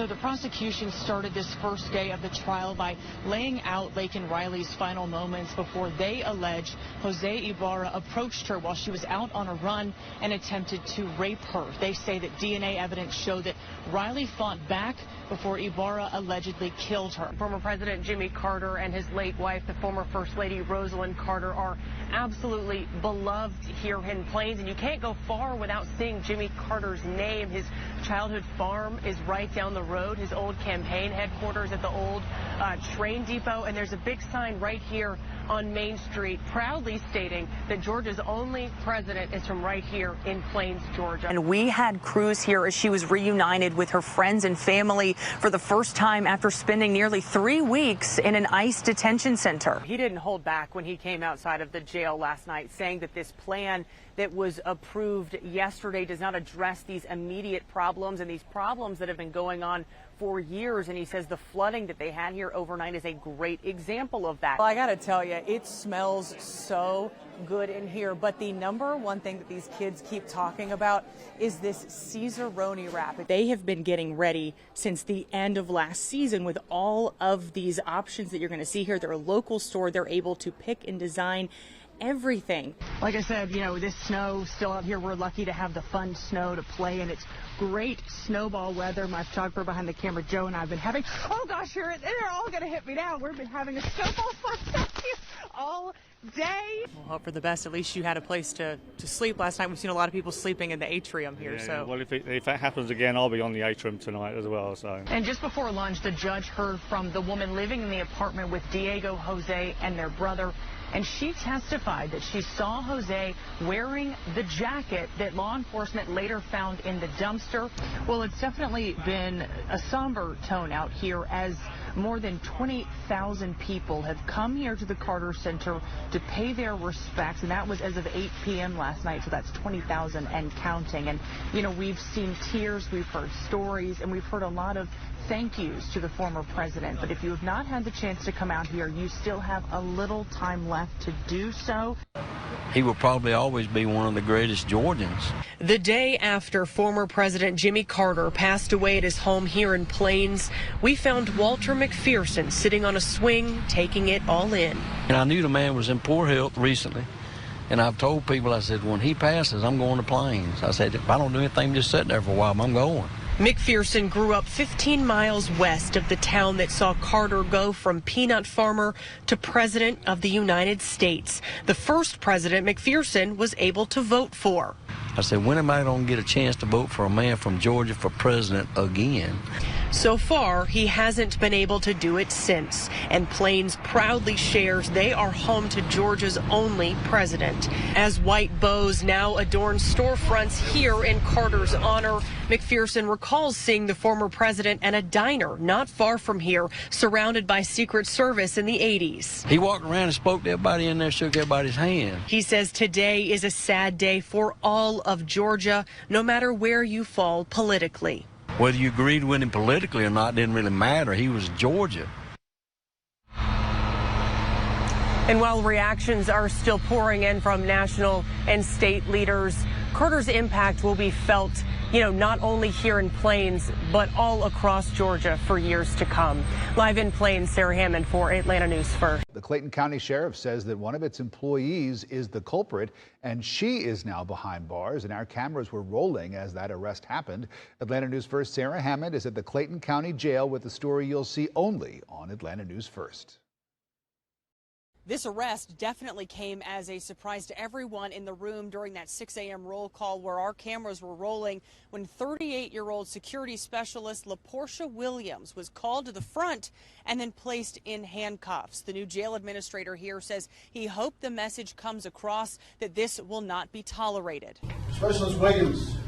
So the prosecution started this first day of the trial by laying out Laken Riley's final moments before they allege Jose Ibarra approached her while she was out on a run and attempted to rape her. They say that DNA evidence showed that Riley fought back before Ibarra allegedly killed her. Former President Jimmy Carter and his late wife, the former First Lady Rosalind Carter, are absolutely beloved here in Plains, and you can't go far without seeing Jimmy Carter's name. His childhood farm is right down the road, his old campaign headquarters at the old train depot, and there's a big sign right here on Main Street proudly stating that Georgia's only president is from right here in Plains, Georgia. And we had Cruz here as she was reunited with her friends and family for the first time after spending nearly 3 weeks in an ICE detention center. He didn't hold back when he came outside of the jail last night, saying that this plan that was approved yesterday does not address these immediate problems and these problems that have been going on for years. And he says the flooding that they had here overnight is a great example of that. Well, I got to tell you, it smells so good in here. But the number one thing that these kids keep talking about is this Caesaroni wrap. They have been getting ready since the end of last season with all of these options that you're going to see here. They're a local store. They're able to pick and design everything. Like I said, you know, this snow still out here. We're lucky to have the fun snow to play in. It's great snowball weather. My photographer behind the camera, Joe, and I have been having, oh gosh, they're all going to hit me now. We've been having a snowball fight all day. We'll hope for the best. At least you had a place to sleep last night. We've seen a lot of people sleeping in the atrium here. Yeah, well, if that happens again, I'll be on the atrium tonight as well. So. And just before lunch, the judge heard from the woman living in the apartment with Diego, Jose, and their brother. And she testified that she saw Jose wearing the jacket that law enforcement later found in the dumpster. Well, it's definitely been a somber tone out here as more than 20,000 people have come here to the Carter Center to pay their respects. And that was as of 8 p.m. last night. So that's 20,000 and counting. And, you know, we've seen tears, we've heard stories, and we've heard a lot of thank yous to the former president. But if you have not had the chance to come out here, you still have a little time left to do so. He will probably always be one of the greatest Georgians. The day after former President Jimmy Carter passed away at his home here in Plains, we found Walter McPherson sitting on a swing, taking it all in. And I knew the man was in poor health recently. And I've told people, I said, when he passes, I'm going to Plains. I said, if I don't do anything, just sit there for a while, I'm going. McPherson grew up 15 miles west of the town that saw Carter go from peanut farmer to president of the United States. The first president McPherson was able to vote for. I said, when am I going to get a chance to vote for a man from Georgia for president again? So far, he hasn't been able to do it since, and Plains proudly shares they are home to Georgia's only president. As white bows now adorn storefronts here in Carter's honor, McPherson recalls seeing the former president at a diner not far from here, surrounded by Secret Service in the 80s. He walked around and spoke to everybody in there, shook everybody's hand. He says today is a sad day for all of Georgia, no matter where you fall politically. Whether you agreed with him politically or not didn't really matter. He was Georgia. And while reactions are still pouring in from national and state leaders, Carter's impact will be felt, not only here in Plains, but all across Georgia for years to come. Live in Plains, Sarah Hammond for Atlanta News First. The Clayton County Sheriff says that one of its employees is the culprit, and she is now behind bars, and our cameras were rolling as that arrest happened. Atlanta News First Sarah Hammond is at the Clayton County Jail with the story you'll see only on Atlanta News First. This arrest definitely came as a surprise to everyone in the room during that 6 a.m. roll call where our cameras were rolling when 38-year-old security specialist LaPortia Williams was called to the front and then placed in handcuffs. The new jail administrator here says he hoped the message comes across that this will not be tolerated. Specialist Williams,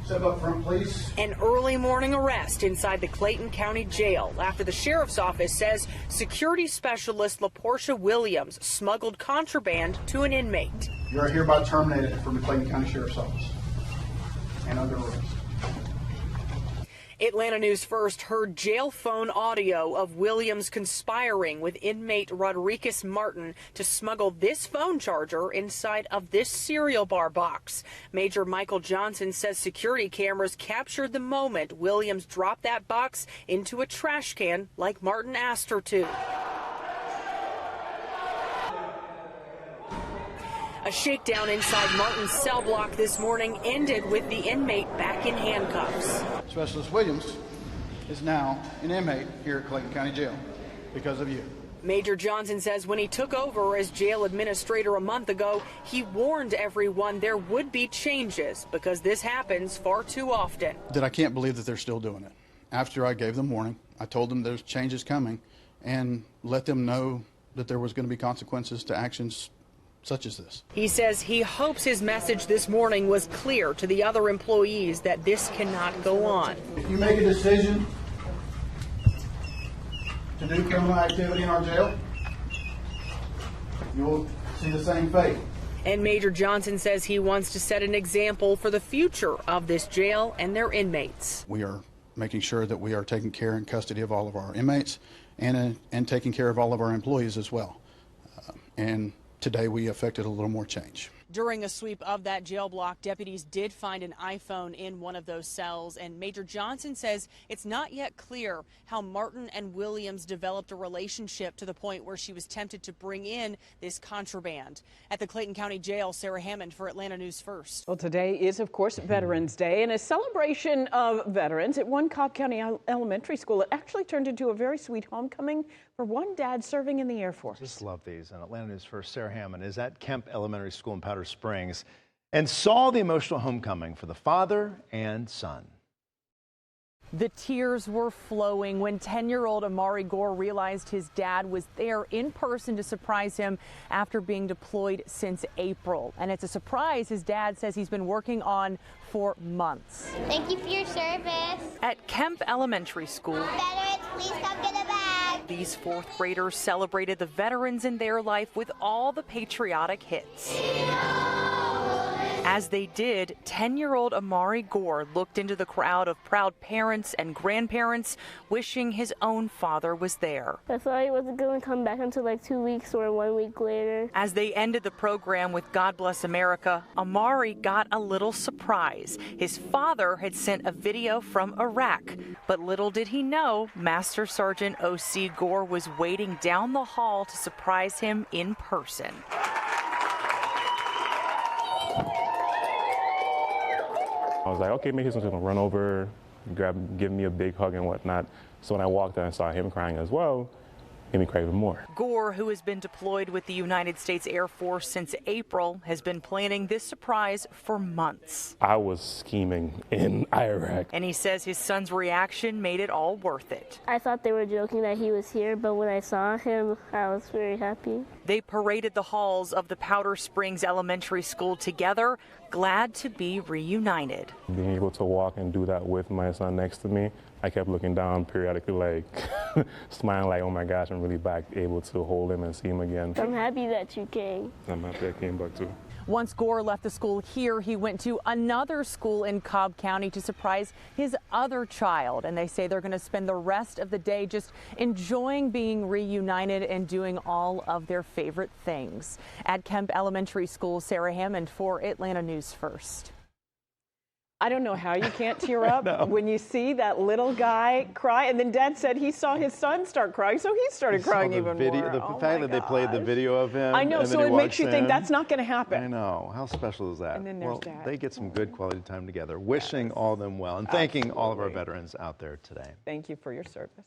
step up front, please. An early morning arrest inside the Clayton County Jail after the sheriff's office says security specialist LaPortia Williams smuggled contraband to an inmate. You are hereby terminated from the Clayton County Sheriff's Office and under arrest. Atlanta News First heard jail phone audio of Williams conspiring with inmate Rodriguez Martin to smuggle this phone charger inside of this cereal bar box. Major Michael Johnson says security cameras captured the moment Williams dropped that box into a trash can like Martin asked her to. A shakedown inside Martin's cell block this morning ended with the inmate back in handcuffs. Specialist Williams is now an inmate here at Clayton County Jail because of you. Major Johnson says when he took over as jail administrator a month ago, he warned everyone there would be changes because this happens far too often. That I can't believe that they're still doing it. After I gave them warning, I told them there's changes coming and let them know that there was going to be consequences to actions such as this. He says he hopes his message this morning was clear to the other employees that this cannot go on. If you make a decision to do criminal activity in our jail, you'll see the same fate. And Major Johnson says he wants to set an example for the future of this jail and their inmates. We are making sure that we are taking care and custody of all of our inmates and taking care of all of our employees as well. And today we effected a little more change. During a sweep of that jail block, deputies did find an iPhone in one of those cells, and Major Johnson says it's not yet clear how Martin and Williams developed a relationship to the point where she was tempted to bring in this contraband. At the Clayton County Jail, Sarah Hammond for Atlanta News First. Well, today is, of course, Veterans Day, and a celebration of veterans at one Cobb County elementary school. It actually turned into a very sweet homecoming for one dad serving in the Air Force. Just love these. And Atlanta News First, Sarah Hammond is at Kemp Elementary School in Powder Springs and saw the emotional homecoming for the father and son. The tears were flowing when 10-year-old Amari Gore realized his dad was there in person to surprise him after being deployed since April. And it's a surprise his dad says he's been working on for months. Thank you for your service. At Kemp Elementary School, Veterans, please come get a bag. These fourth graders celebrated the veterans in their life with all the patriotic hits. As they did, 10-year-old Amari Gore looked into the crowd of proud parents and grandparents, wishing his own father was there. I thought he wasn't going to come back until like 2 weeks or 1 week later. As they ended the program with God Bless America, Amari got a little surprise. His father had sent a video from Iraq, but little did he know Master Sergeant O.C. Gore was waiting down the hall to surprise him in person. I was like, okay, maybe he's going to run over, give me a big hug and whatnot. So when I walked in and saw him crying as well, made me cry even more. Gore, who has been deployed with the United States Air Force since April, has been planning this surprise for months. I was scheming in Iraq. And he says his son's reaction made it all worth it. I thought they were joking that he was here, but when I saw him, I was very happy. They paraded the halls of the Powder Springs Elementary School together, glad to be reunited. Being able to walk and do that with my son next to me, I kept looking down periodically, like smiling like, oh my gosh, I'm really back able to hold him and see him again. I'm happy that you came. I'm happy I came back too. Once Gore left the school here, he went to another school in Cobb County to surprise his other child. And they say they're going to spend the rest of the day just enjoying being reunited and doing all of their favorite things. At Kemp Elementary School, Sarah Hammond for Atlanta News First. I don't know how you can't tear up when you see that little guy cry. And then Dad said he saw his son start crying, so he started crying even more. The fact that they played the video of him. I know, and so then it makes you think that's not going to happen. I know. How special is that? And then there's Dad. They get some good quality time together. Wishing all of them well and thanking all of our veterans out there today. Thank you for your service.